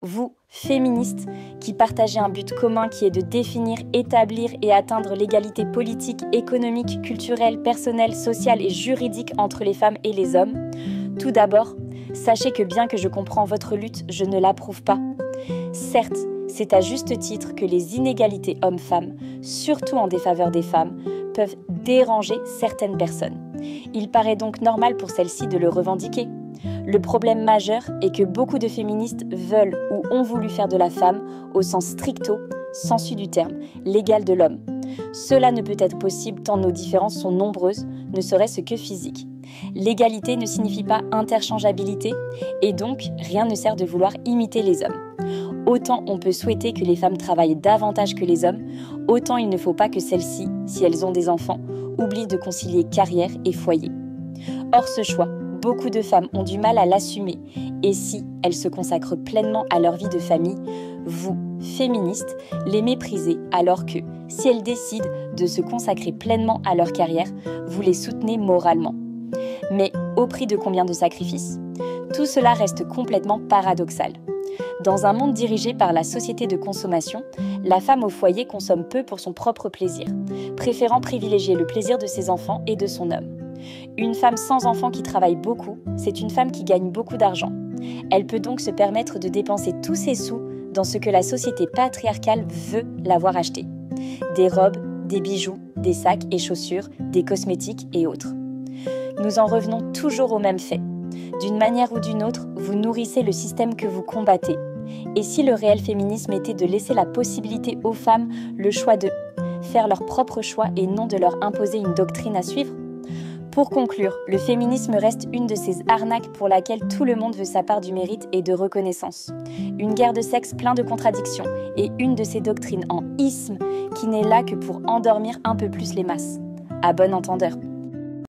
Vous, féministes, qui partagez un but commun qui est de définir, établir et atteindre l'égalité politique, économique, culturelle, personnelle, sociale et juridique entre les femmes et les hommes, tout d'abord, sachez que bien que je comprends votre lutte, je ne l'approuve pas. Certes, c'est à juste titre que les inégalités hommes-femmes, surtout en défaveur des femmes, peuvent déranger certaines personnes. Il paraît donc normal pour celles-ci de le revendiquer. Le problème majeur est que beaucoup de féministes veulent ou ont voulu faire de la femme, au sens stricto sensu du terme, l'égal de l'homme. Cela ne peut être possible tant nos différences sont nombreuses, ne serait-ce que physiques. L'égalité ne signifie pas interchangeabilité, et donc rien ne sert de vouloir imiter les hommes. Autant on peut souhaiter que les femmes travaillent davantage que les hommes, autant il ne faut pas que celles-ci, si elles ont des enfants, oublient de concilier carrière et foyer. Or ce choix, beaucoup de femmes ont du mal à l'assumer, et si elles se consacrent pleinement à leur vie de famille, vous, féministes, les méprisez alors que, si elles décident de se consacrer pleinement à leur carrière, vous les soutenez moralement. Mais au prix de combien de sacrifices ? Tout cela reste complètement paradoxal. Dans un monde dirigé par la société de consommation, la femme au foyer consomme peu pour son propre plaisir, préférant privilégier le plaisir de ses enfants et de son homme. Une femme sans enfants qui travaille beaucoup, c'est une femme qui gagne beaucoup d'argent. Elle peut donc se permettre de dépenser tous ses sous dans ce que la société patriarcale veut la voir acheter. Des robes, des bijoux, des sacs et chaussures, des cosmétiques et autres. Nous en revenons toujours au même fait. D'une manière ou d'une autre, vous nourrissez le système que vous combattez. Et si le réel féminisme était de laisser la possibilité aux femmes le choix de faire leur propre choix et non de leur imposer une doctrine à suivre ? Pour conclure, le féminisme reste une de ces arnaques pour laquelle tout le monde veut sa part du mérite et de reconnaissance. Une guerre de sexe plein de contradictions et une de ces doctrines en isme qui n'est là que pour endormir un peu plus les masses. À bon entendeur.